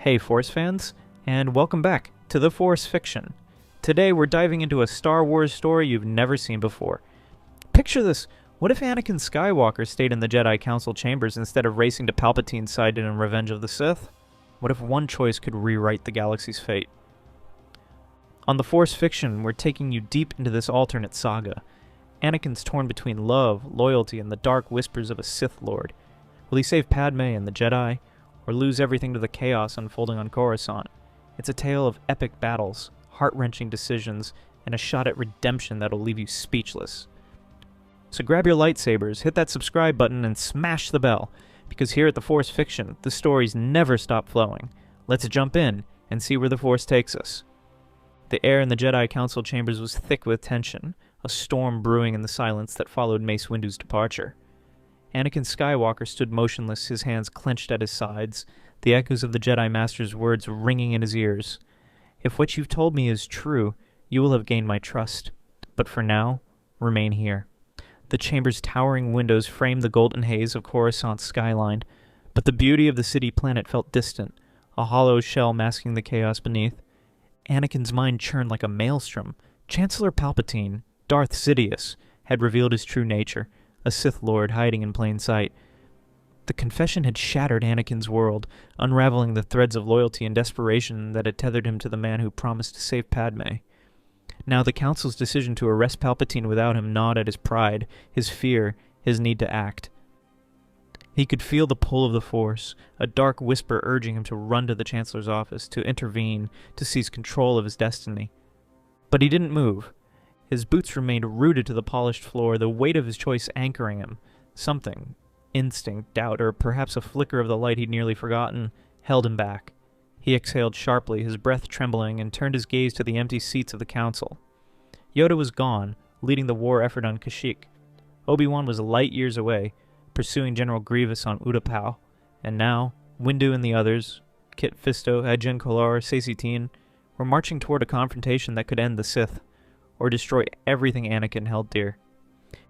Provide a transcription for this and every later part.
Hey Force fans, and welcome back to The Force Fiction. Today we're diving into a Star Wars story you've never seen before. Picture this, what if Anakin Skywalker stayed in the Jedi Council Chambers instead of racing to Palpatine's side in Revenge of the Sith? What if one choice could rewrite the galaxy's fate? On The Force Fiction, we're taking you deep into this alternate saga. Anakin's torn between love, loyalty, and the dark whispers of a Sith Lord. Will he save Padmé and the Jedi, or lose everything to the chaos unfolding on Coruscant? It's a tale of epic battles, heart-wrenching decisions, and a shot at redemption that'll leave you speechless. So grab your lightsabers, hit that subscribe button, and smash the bell, because here at The Force Fiction, the stories never stop flowing. Let's jump in and see where the Force takes us. The air in the Jedi Council Chambers was thick with tension, a storm brewing in the silence that followed Mace Windu's departure. Anakin Skywalker stood motionless, his hands clenched at his sides, the echoes of the Jedi Master's words ringing in his ears. If what you've told me is true, you will have gained my trust. But for now, remain here. The chamber's towering windows framed the golden haze of Coruscant's skyline, but the beauty of the city planet felt distant, a hollow shell masking the chaos beneath. Anakin's mind churned like a maelstrom. Chancellor Palpatine, Darth Sidious, had revealed his true nature, a Sith Lord hiding in plain sight. The confession had shattered Anakin's world, unraveling the threads of loyalty and desperation that had tethered him to the man who promised to save Padmé. Now the Council's decision to arrest Palpatine without him gnawed at his pride, his fear, his need to act. He could feel the pull of the Force, a dark whisper urging him to run to the Chancellor's office, to intervene, to seize control of his destiny. But he didn't move. His boots remained rooted to the polished floor, the weight of his choice anchoring him. Something, instinct, doubt, or perhaps a flicker of the light he'd nearly forgotten, held him back. He exhaled sharply, his breath trembling, and turned his gaze to the empty seats of the Council. Yoda was gone, leading the war effort on Kashyyyk. Obi-Wan was light years away, pursuing General Grievous on Utapau, and now, Windu and the others, Kit Fisto, Ejin Kolar, Saesee Tiin, were marching toward a confrontation that could end the Sith, or destroy everything Anakin held dear.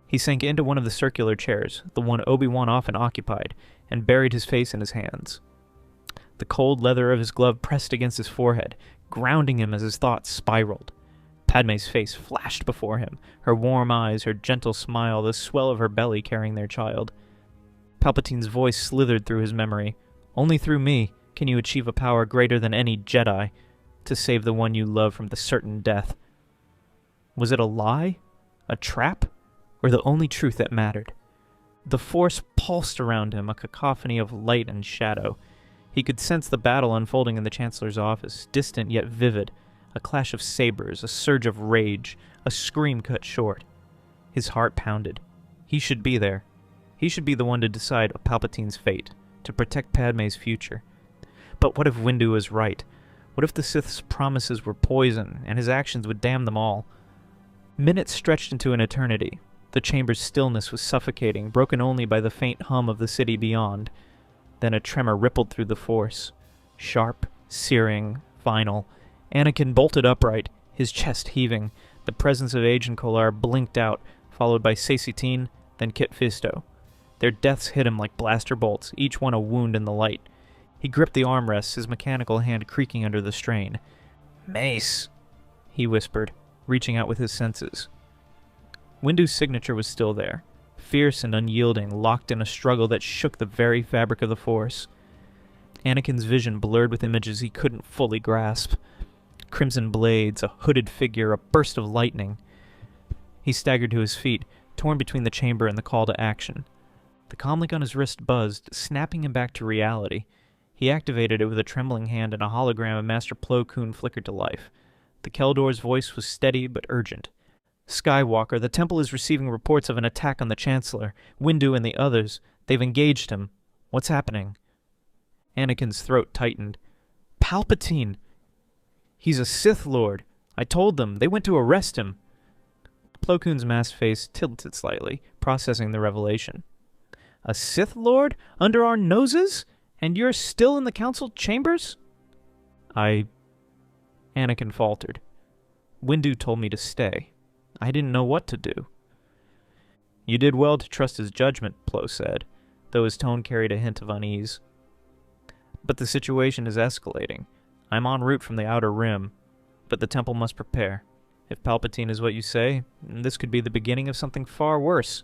He sank into one of the circular chairs, the one Obi-Wan often occupied, and buried his face in his hands. The cold leather of his glove pressed against his forehead, grounding him as his thoughts spiraled. Padmé's face flashed before him, her warm eyes, her gentle smile, the swell of her belly carrying their child. Palpatine's voice slithered through his memory. Only through me can you achieve a power greater than any Jedi, to save the one you love from the certain death. Was it a lie? A trap? Or the only truth that mattered? The Force pulsed around him, a cacophony of light and shadow. He could sense the battle unfolding in the Chancellor's office, distant yet vivid, a clash of sabers, a surge of rage, a scream cut short. His heart pounded. He should be there. He should be the one to decide Palpatine's fate, to protect Padmé's future. But what if Windu was right? What if the Sith's promises were poison, and his actions would damn them all? Minutes stretched into an eternity. The chamber's stillness was suffocating, broken only by the faint hum of the city beyond. Then a tremor rippled through the Force. Sharp, searing, final. Anakin bolted upright, his chest heaving. The presence of Ejin Kolar blinked out, followed by Saesee Tiin, then Kit Fisto. Their deaths hit him like blaster bolts, each one a wound in the light. He gripped the armrests, his mechanical hand creaking under the strain. "Mace," he whispered, reaching out with his senses. Windu's signature was still there, fierce and unyielding, locked in a struggle that shook the very fabric of the Force. Anakin's vision blurred with images he couldn't fully grasp. Crimson blades, a hooded figure, a burst of lightning. He staggered to his feet, torn between the chamber and the call to action. The comlink on his wrist buzzed, snapping him back to reality. He activated it with a trembling hand, and a hologram of Master Plo Koon flickered to life. The Keldor's voice was steady but urgent. "Skywalker, the Temple is receiving reports of an attack on the Chancellor. Windu and the others. They've engaged him. What's happening?" Anakin's throat tightened. "Palpatine! He's a Sith Lord. I told them. They went to arrest him." Plo Koon's masked face tilted slightly, processing the revelation. "A Sith Lord? Under our noses? And you're still in the Council Chambers?" Anakin faltered. "Windu told me to stay. I didn't know what to do." "You did well to trust his judgment," Plo said, though his tone carried a hint of unease. But the situation is escalating. I'm en route from the Outer Rim, but the temple must prepare. If Palpatine is what you say, this could be the beginning of something far worse.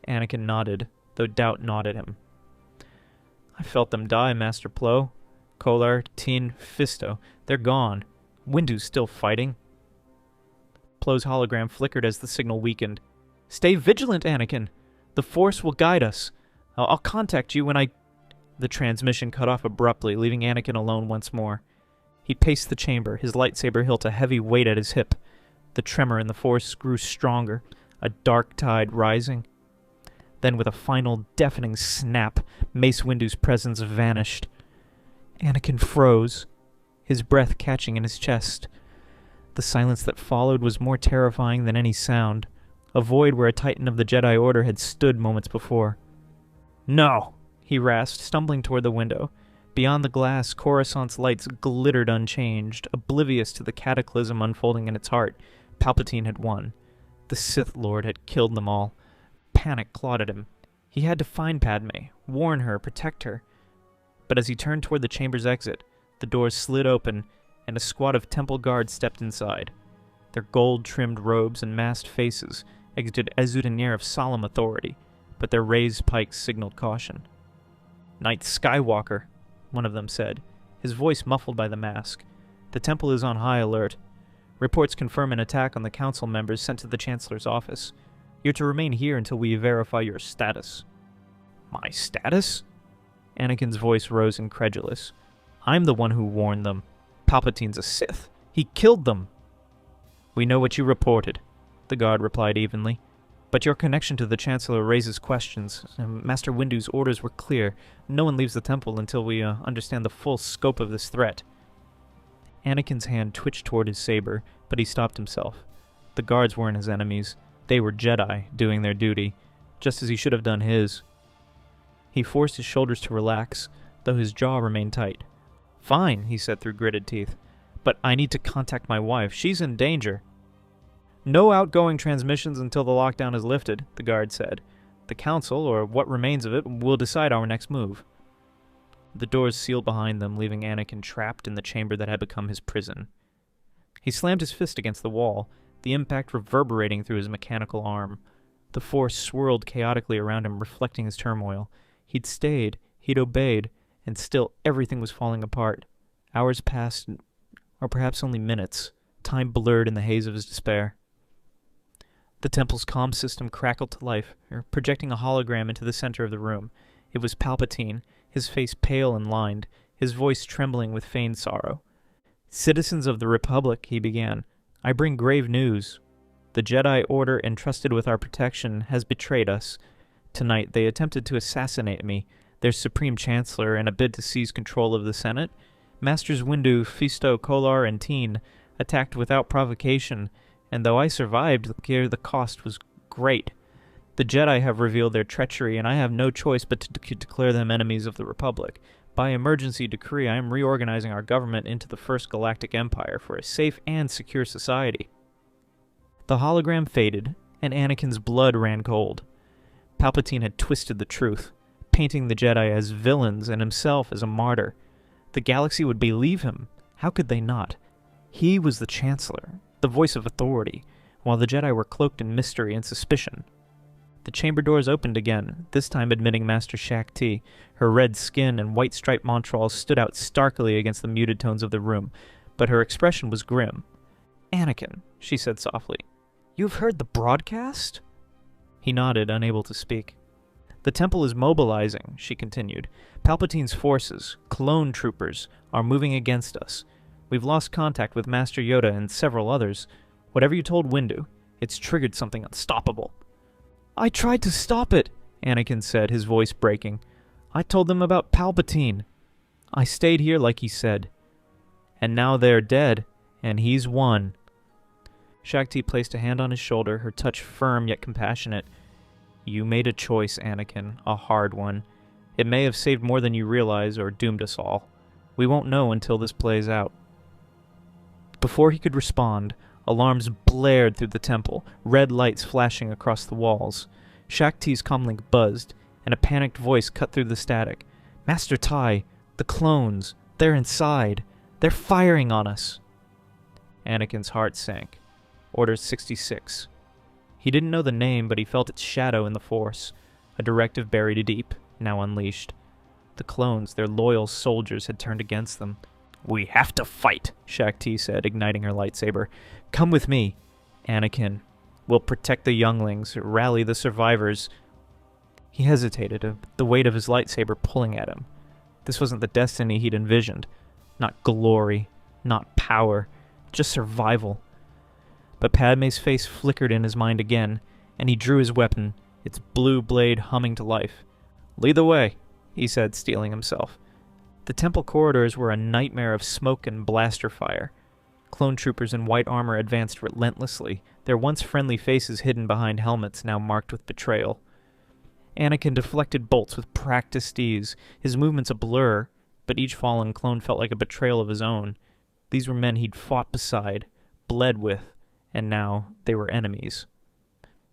Anakin nodded, though doubt gnawed at him. I felt them die, Master Plo. Kolar, Teen, Fisto, they're gone. Windu's still fighting. Plo's hologram flickered as the signal weakened. Stay vigilant, Anakin. The Force will guide us. I'll contact you when I... The transmission cut off abruptly, leaving Anakin alone once more. He paced the chamber, his lightsaber hilt a heavy weight at his hip. The tremor in the Force grew stronger, a dark tide rising. Then with a final deafening snap, Mace Windu's presence vanished. Anakin froze, his breath catching in his chest. The silence that followed was more terrifying than any sound, a void where a Titan of the Jedi Order had stood moments before. No! He rasped, stumbling toward the window. Beyond the glass, Coruscant's lights glittered unchanged, oblivious to the cataclysm unfolding in its heart. Palpatine had won. The Sith Lord had killed them all. Panic clawed at him. He had to find Padmé, warn her, protect her. But as he turned toward the chamber's exit, the doors slid open, and a squad of temple guards stepped inside. Their gold-trimmed robes and masked faces exuded an air of solemn authority, but their raised pikes signaled caution. Knight Skywalker, one of them said, his voice muffled by the mask. The temple is on high alert. Reports confirm an attack on the council members sent to the Chancellor's office. You're to remain here until we verify your status. My status? Anakin's voice rose incredulous. I'm the one who warned them. Palpatine's a Sith. He killed them. We know what you reported, the guard replied evenly. But your connection to the Chancellor raises questions. Master Windu's orders were clear. No one leaves the temple until we understand the full scope of this threat. Anakin's hand twitched toward his saber, but he stopped himself. The guards weren't his enemies. They were Jedi, doing their duty, just as he should have done his. He forced his shoulders to relax, though his jaw remained tight. Fine, he said through gritted teeth. But I need to contact my wife. She's in danger. No outgoing transmissions until the lockdown is lifted, the guard said. The Council, or what remains of it, will decide our next move. The doors sealed behind them, leaving Anakin trapped in the chamber that had become his prison. He slammed his fist against the wall, the impact reverberating through his mechanical arm. The Force swirled chaotically around him, reflecting his turmoil. He'd stayed, he'd obeyed, and still everything was falling apart. Hours passed, or perhaps only minutes. Time blurred in the haze of his despair. The temple's comm system crackled to life, projecting a hologram into the center of the room. It was Palpatine, his face pale and lined, his voice trembling with feigned sorrow. Citizens of the Republic, he began, I bring grave news. The Jedi Order entrusted with our protection has betrayed us. Tonight they attempted to assassinate me, their Supreme Chancellor, in a bid to seize control of the Senate. Masters Windu, Fisto, Kolar, and Teen attacked without provocation, and though I survived, the cost was great. The Jedi have revealed their treachery, and I have no choice but to declare them enemies of the Republic. By emergency decree, I am reorganizing our government into the First Galactic Empire for a safe and secure society. The hologram faded, and Anakin's blood ran cold. Palpatine had twisted the truth, painting the Jedi as villains and himself as a martyr. The galaxy would believe him. How could they not? He was the Chancellor, the voice of authority, while the Jedi were cloaked in mystery and suspicion. The chamber doors opened again, this time admitting Master Shaak Ti. Her red skin and white-striped Montreal stood out starkly against the muted tones of the room, but her expression was grim. Anakin, she said softly, you've heard the broadcast? He nodded, unable to speak. The temple is mobilizing, she continued. Palpatine's forces, clone troopers, are moving against us. We've lost contact with Master Yoda and several others. Whatever you told Windu, it's triggered something unstoppable. I tried to stop it, Anakin said, his voice breaking. I told them about Palpatine. I stayed here like he said. And now they're dead, and he's won. Shaak Ti placed a hand on his shoulder, her touch firm yet compassionate. You made a choice, Anakin, a hard one. It may have saved more than you realize or doomed us all. We won't know until this plays out. Before he could respond, alarms blared through the temple, red lights flashing across the walls. Shaak Ti's comlink buzzed, and a panicked voice cut through the static. Master Tai, The clones, they're inside. They're firing on us. Anakin's heart sank. Order 66. He didn't know the name, but he felt its shadow in the Force, a directive buried deep, now unleashed. The clones, their loyal soldiers, had turned against them. "We have to fight," Shaak Ti said, igniting her lightsaber. "Come with me, Anakin. We'll protect the younglings, rally the survivors." He hesitated, the weight of his lightsaber pulling at him. This wasn't the destiny he'd envisioned. Not glory, not power, just survival. But Padmé's face flickered in his mind again, and he drew his weapon, its blue blade humming to life. "Lead the way," he said, steeling himself. The temple corridors were a nightmare of smoke and blaster fire. Clone troopers in white armor advanced relentlessly, their once friendly faces hidden behind helmets now marked with betrayal. Anakin deflected bolts with practiced ease, his movements a blur, but each fallen clone felt like a betrayal of his own. These were men he'd fought beside, bled with, and now they were enemies.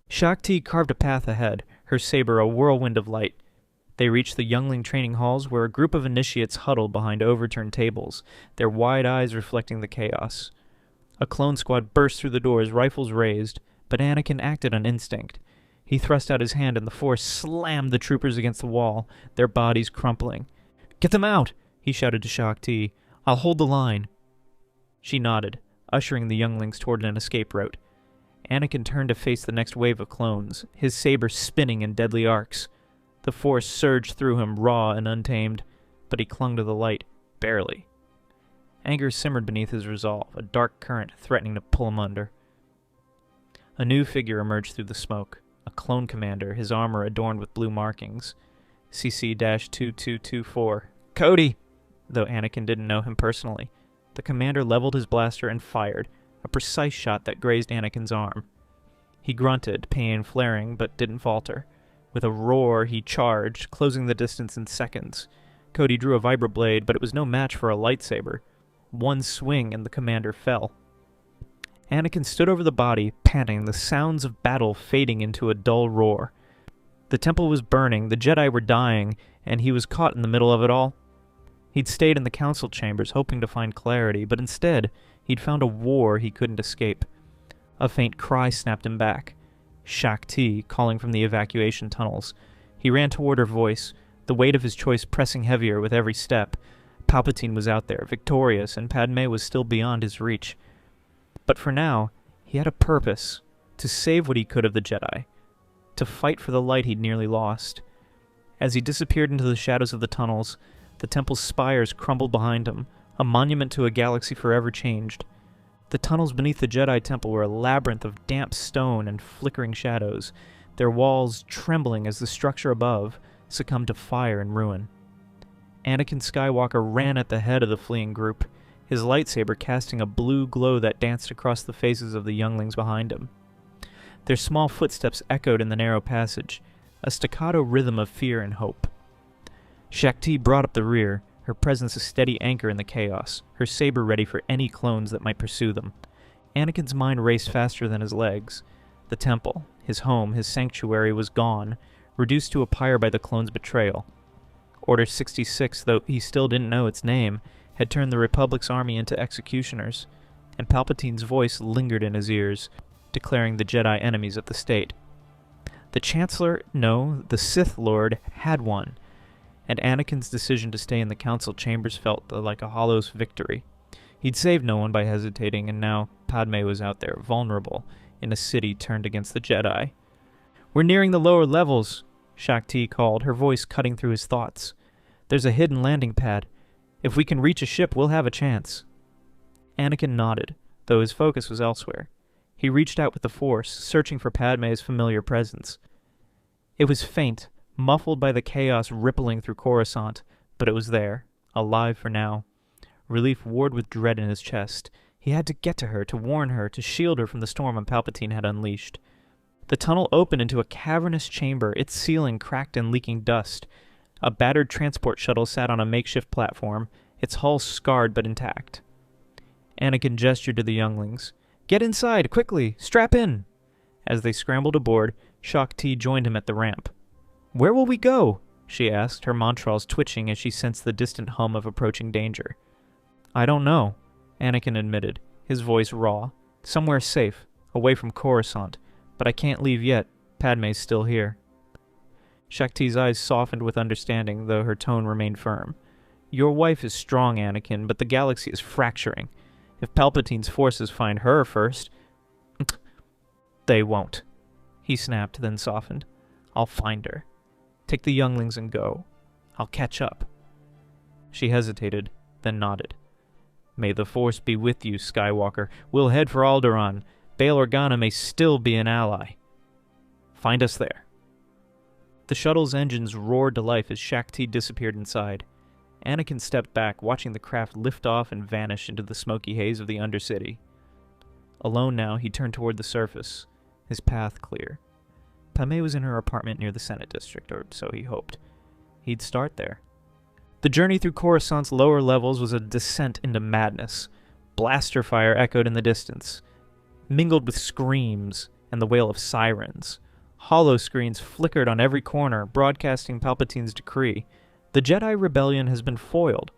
Shaak Ti carved a path ahead, her saber a whirlwind of light. They reached the youngling training halls where a group of initiates huddled behind overturned tables, their wide eyes reflecting the chaos. A clone squad burst through the doors, rifles raised, but Anakin acted on instinct. He thrust out his hand and the Force slammed the troopers against the wall, their bodies crumpling. "Get them out!" he shouted to Shaak Ti. "I'll hold the line." She nodded, ushering the younglings toward an escape route. Anakin turned to face the next wave of clones, his saber spinning in deadly arcs. The Force surged through him, raw and untamed, but he clung to the light, barely. Anger simmered beneath his resolve, a dark current threatening to pull him under. A new figure emerged through the smoke, a clone commander, his armor adorned with blue markings. CC-2224. "Cody!" Though Anakin didn't know him personally. The commander leveled his blaster and fired, a precise shot that grazed Anakin's arm. He grunted, pain flaring, but didn't falter. With a roar, he charged, closing the distance in seconds. Cody drew a vibroblade, but it was no match for a lightsaber. One swing and the commander fell. Anakin stood over the body, panting, the sounds of battle fading into a dull roar. The temple was burning, the Jedi were dying, and he was caught in the middle of it all. He'd stayed in the council chambers, hoping to find clarity, but instead, he'd found a war he couldn't escape. A faint cry snapped him back. Shaak Ti, calling from the evacuation tunnels. He ran toward her voice, the weight of his choice pressing heavier with every step. Palpatine was out there, victorious, and Padmé was still beyond his reach. But for now, he had a purpose, to save what he could of the Jedi, to fight for the light he'd nearly lost. As he disappeared into the shadows of the tunnels, the temple's spires crumbled behind him, a monument to a galaxy forever changed. The tunnels beneath the Jedi Temple were a labyrinth of damp stone and flickering shadows, their walls trembling as the structure above succumbed to fire and ruin. Anakin Skywalker ran at the head of the fleeing group, his lightsaber casting a blue glow that danced across the faces of the younglings behind him. Their small footsteps echoed in the narrow passage, a staccato rhythm of fear and hope. Shaak Ti brought up the rear, her presence a steady anchor in the chaos, her saber ready for any clones that might pursue them. Anakin's mind raced faster than his legs. The temple, his home, his sanctuary was gone, reduced to a pyre by the clones' betrayal. Order 66, though he still didn't know its name, had turned the Republic's army into executioners, and Palpatine's voice lingered in his ears, declaring the Jedi enemies of the state. The Chancellor, no, the Sith Lord, had won, and Anakin's decision to stay in the Council Chambers felt like a hollow victory. He'd saved no one by hesitating, and now Padmé was out there, vulnerable, in a city turned against the Jedi. "We're nearing the lower levels," Shaak Ti called, her voice cutting through his thoughts. "There's a hidden landing pad. If we can reach a ship, we'll have a chance." Anakin nodded, though his focus was elsewhere. He reached out with the Force, searching for Padmé's familiar presence. It was faint, muffled by the chaos rippling through Coruscant, but it was there, alive for now. Relief warred with dread in his chest. He had to get to her, to warn her, to shield her from the storm Palpatine had unleashed. The tunnel opened into a cavernous chamber, its ceiling cracked and leaking dust. A battered transport shuttle sat on a makeshift platform, its hull scarred but intact. Anakin gestured to the younglings. "Get inside, quickly! Strap in!" As they scrambled aboard, Shaak Ti joined him at the ramp. "Where will we go?" she asked, her montrals twitching as she sensed the distant hum of approaching danger. I don't know, Anakin admitted, his voice raw. Somewhere safe, away from Coruscant, but I can't leave yet. Padmé's still here. Shakti's eyes softened with understanding, though her tone remained firm. Your wife is strong, Anakin, but the galaxy is fracturing. If Palpatine's forces find her first... They won't, he snapped, then softened. I'll find her. Take the younglings and go. I'll catch up. She hesitated, then nodded. May the Force be with you, Skywalker. We'll head for Alderaan. Bail Organa may still be an ally. Find us there. The shuttle's engines roared to life as Shakti disappeared inside. Anakin stepped back, watching the craft lift off and vanish into the smoky haze of the Undercity. Alone now, he turned toward the surface, his path clear. Padmé was in her apartment near the Senate District, or so he hoped. He'd start there. The journey through Coruscant's lower levels was a descent into madness. Blaster fire echoed in the distance, mingled with screams and the wail of sirens. Hollow screens flickered on every corner, broadcasting Palpatine's decree. The Jedi Rebellion has been foiled.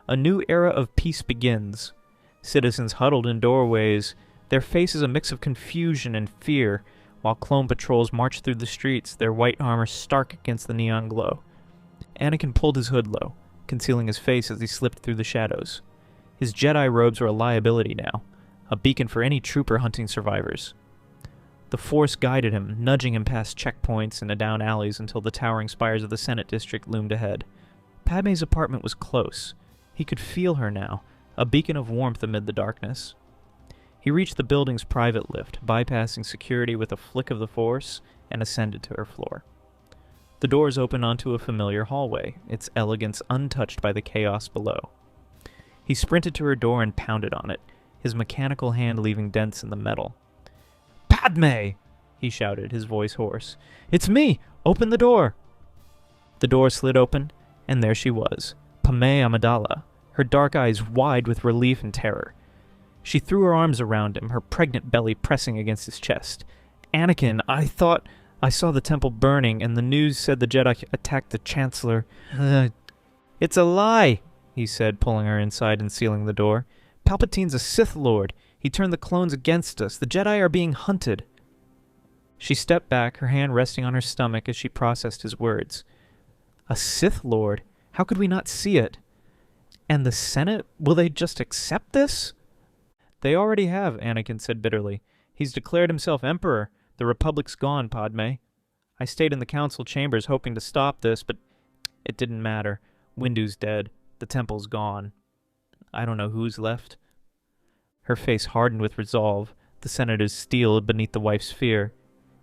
A new era of peace begins. Citizens huddled in doorways, their faces a mix of confusion and fear, while clone patrols marched through the streets, their white armor stark against the neon glow. Anakin pulled his hood low, concealing his face as he slipped through the shadows. His Jedi robes were a liability now, a beacon for any trooper hunting survivors. The Force guided him, nudging him past checkpoints and down alleys until the towering spires of the Senate District loomed ahead. Padmé's apartment was close. He could feel her now, a beacon of warmth amid the darkness. He reached the building's private lift, bypassing security with a flick of the Force, and ascended to her floor. The doors opened onto a familiar hallway, its elegance untouched by the chaos below. He sprinted to her door and pounded on it, his mechanical hand leaving dents in the metal. Padmé! He shouted, his voice hoarse. It's me! Open the door! The door slid open, and there she was, Padmé Amidala, her dark eyes wide with relief and terror. She threw her arms around him, her pregnant belly pressing against his chest. Anakin, I thought I saw the temple burning, and the news said the Jedi attacked the Chancellor. It's a lie, he said, pulling her inside and sealing the door. Palpatine's a Sith Lord. He turned the clones against us. The Jedi are being hunted. She stepped back, her hand resting on her stomach as she processed his words. A Sith Lord? How could we not see it? And the Senate? Will they just accept this? They already have, Anakin said bitterly. He's declared himself Emperor. The Republic's gone, Padmé. I stayed in the Council Chambers hoping to stop this, but it didn't matter. Windu's dead. The temple's gone. I don't know who's left. Her face hardened with resolve, the senator's steel beneath the wife's fear.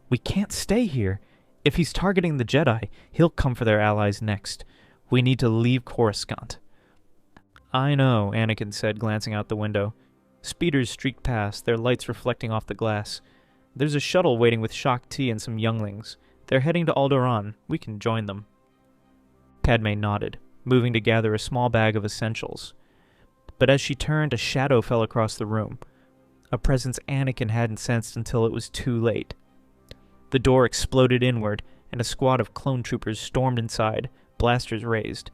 We can't stay here. If he's targeting the Jedi, he'll come for their allies next. We need to leave Coruscant. I know, Anakin said, glancing out the window. Speeders streaked past, their lights reflecting off the glass. There's a shuttle waiting with Shakti and some younglings. They're heading to Alderaan. We can join them. Padmé nodded, moving to gather a small bag of essentials. But as she turned, a shadow fell across the room, a presence Anakin hadn't sensed until it was too late. The door exploded inward, and a squad of clone troopers stormed inside, blasters raised.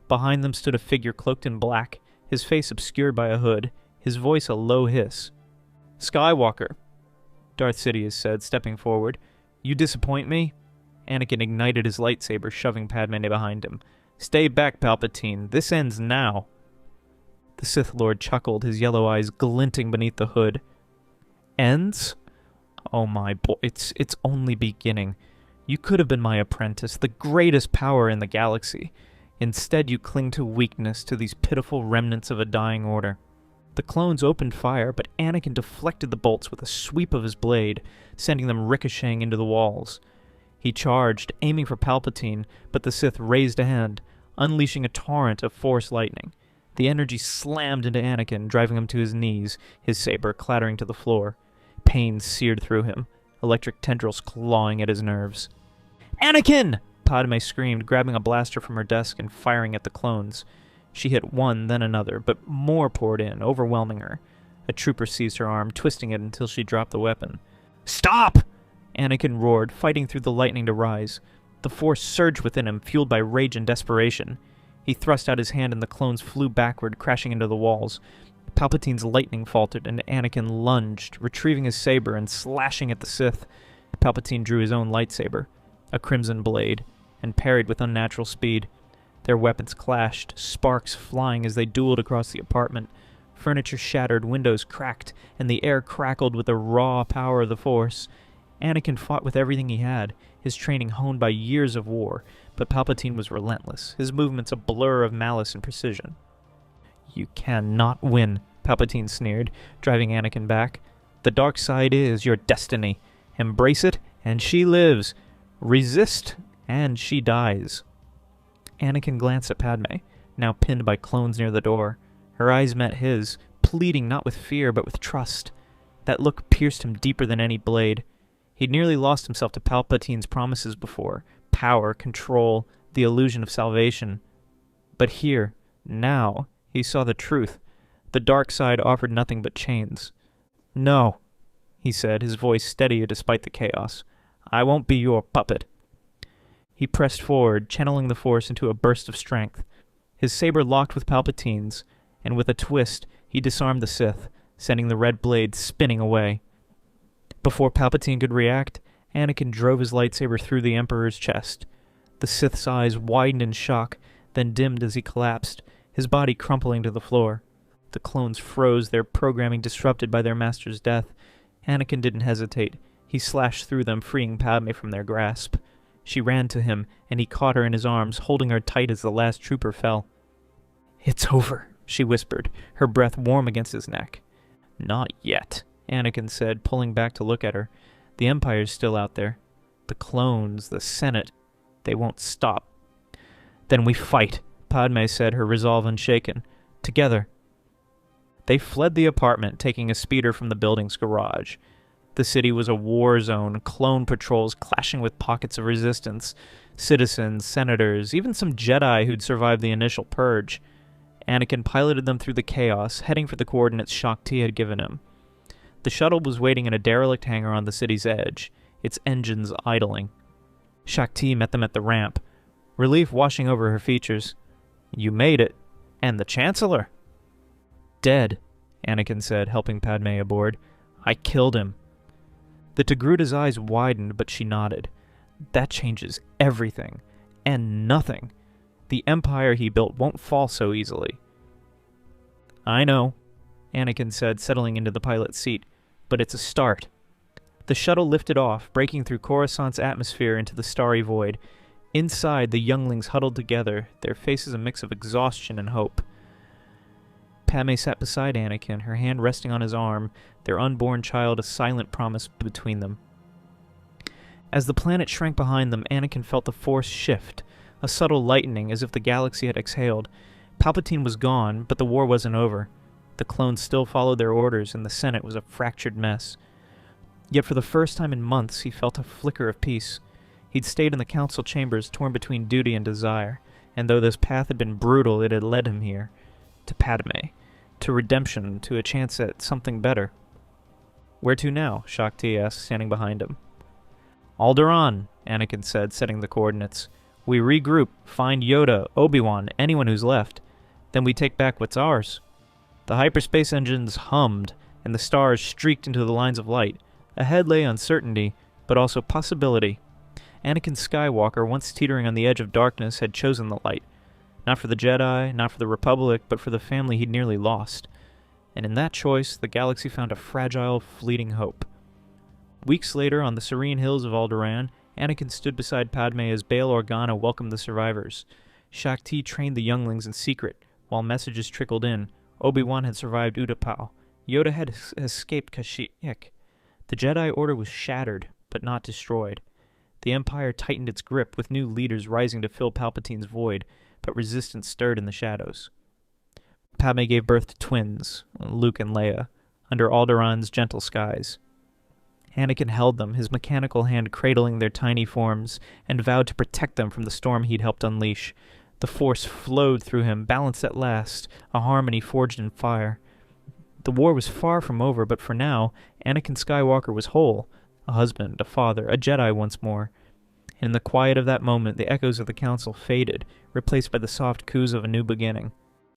Behind them stood a figure cloaked in black, his face obscured by a hood, his voice a low hiss. Skywalker, Darth Sidious said, stepping forward. You disappoint me? Anakin ignited his lightsaber, shoving Padmé behind him. Stay back, Palpatine. This ends now. The Sith Lord chuckled, his yellow eyes glinting beneath the hood. Ends? Oh my boy, it's only beginning. You could have been my apprentice, the greatest power in the galaxy. Instead, you cling to weakness, to these pitiful remnants of a dying order. The clones opened fire, but Anakin deflected the bolts with a sweep of his blade, sending them ricocheting into the walls. He charged, aiming for Palpatine, but the Sith raised a hand, unleashing a torrent of Force lightning. The energy slammed into Anakin, driving him to his knees, his saber clattering to the floor. Pain seared through him, electric tendrils clawing at his nerves. Anakin! Padmé screamed, grabbing a blaster from her desk and firing at the clones. She hit one, then another, but more poured in, overwhelming her. A trooper seized her arm, twisting it until she dropped the weapon. Stop! Anakin roared, fighting through the lightning to rise. The Force surged within him, fueled by rage and desperation. He thrust out his hand and the clones flew backward, crashing into the walls. Palpatine's lightning faltered and Anakin lunged, retrieving his saber and slashing at the Sith. Palpatine drew his own lightsaber, a crimson blade, and parried with unnatural speed. Their weapons clashed, sparks flying as they dueled across the apartment. Furniture shattered, windows cracked, and the air crackled with the raw power of the Force. Anakin fought with everything he had, his training honed by years of war, but Palpatine was relentless, his movements a blur of malice and precision. "You cannot win," Palpatine sneered, driving Anakin back. "The dark side is your destiny. Embrace it, and she lives. Resist, and she dies." Anakin glanced at Padmé, now pinned by clones near the door. Her eyes met his, pleading not with fear, but with trust. That look pierced him deeper than any blade. He'd nearly lost himself to Palpatine's promises before. Power, control, the illusion of salvation. But here, now, he saw the truth. The dark side offered nothing but chains. "No," he said, his voice steady despite the chaos. "I won't be your puppet." He pressed forward, channeling the Force into a burst of strength. His saber locked with Palpatine's, and with a twist, he disarmed the Sith, sending the red blade spinning away. Before Palpatine could react, Anakin drove his lightsaber through the Emperor's chest. The Sith's eyes widened in shock, then dimmed as he collapsed, his body crumpling to the floor. The clones froze, their programming disrupted by their master's death. Anakin didn't hesitate. He slashed through them, freeing Padmé from their grasp. She ran to him, and he caught her in his arms, holding her tight as the last trooper fell. "It's over," she whispered, her breath warm against his neck. "Not yet," Anakin said, pulling back to look at her. "The Empire's still out there. The clones, the Senate, they won't stop." "Then we fight," Padmé said, her resolve unshaken. "Together." They fled the apartment, taking a speeder from the building's garage. The city was a war zone, clone patrols clashing with pockets of resistance, citizens, senators, even some Jedi who'd survived the initial purge. Anakin piloted them through the chaos, heading for the coordinates Shaak Ti had given him. The shuttle was waiting in a derelict hangar on the city's edge, its engines idling. Shaak Ti met them at the ramp, relief washing over her features. "You made it. And the Chancellor?" "Dead," Anakin said, helping Padmé aboard. "I killed him." The Togruta's eyes widened, but she nodded. "That changes everything. And nothing. The empire he built won't fall so easily." "I know," Anakin said, settling into the pilot's seat, "but it's a start." The shuttle lifted off, breaking through Coruscant's atmosphere into the starry void. Inside, the younglings huddled together, their faces a mix of exhaustion and hope. Padmé sat beside Anakin, her hand resting on his arm, their unborn child a silent promise between them. As the planet shrank behind them, Anakin felt the Force shift, a subtle lightening as if the galaxy had exhaled. Palpatine was gone, but the war wasn't over. The clones still followed their orders, and the Senate was a fractured mess. Yet for the first time in months, he felt a flicker of peace. He'd stayed in the Council Chambers, torn between duty and desire, and though this path had been brutal, it had led him here. To Padmé. To redemption, to a chance at something better. "Where to now?" Shaak Ti asked, standing behind him. "Alderaan," Anakin said, setting the coordinates. "We regroup, find Yoda, Obi-Wan, anyone who's left. Then we take back what's ours." The hyperspace engines hummed, and the stars streaked into the lines of light. Ahead lay uncertainty, but also possibility. Anakin Skywalker, once teetering on the edge of darkness, had chosen the light. Not for the Jedi, not for the Republic, but for the family he'd nearly lost. And in that choice, the galaxy found a fragile, fleeting hope. Weeks later, on the serene hills of Alderaan, Anakin stood beside Padmé as Bail Organa welcomed the survivors. Shaak Ti trained the younglings in secret, while messages trickled in. Obi-Wan had survived Utapau. Yoda had escaped Kashyyyk. The Jedi Order was shattered, but not destroyed. The Empire tightened its grip, with new leaders rising to fill Palpatine's void, but resistance stirred in the shadows. Padmé gave birth to twins, Luke and Leia, under Alderaan's gentle skies. Anakin held them, his mechanical hand cradling their tiny forms, and vowed to protect them from the storm he'd helped unleash. The Force flowed through him, balanced at last, a harmony forged in fire. The war was far from over, but for now, Anakin Skywalker was whole, a husband, a father, a Jedi once more. and in the quiet of that moment the echoes of the council faded, replaced by the soft coos of a new beginning.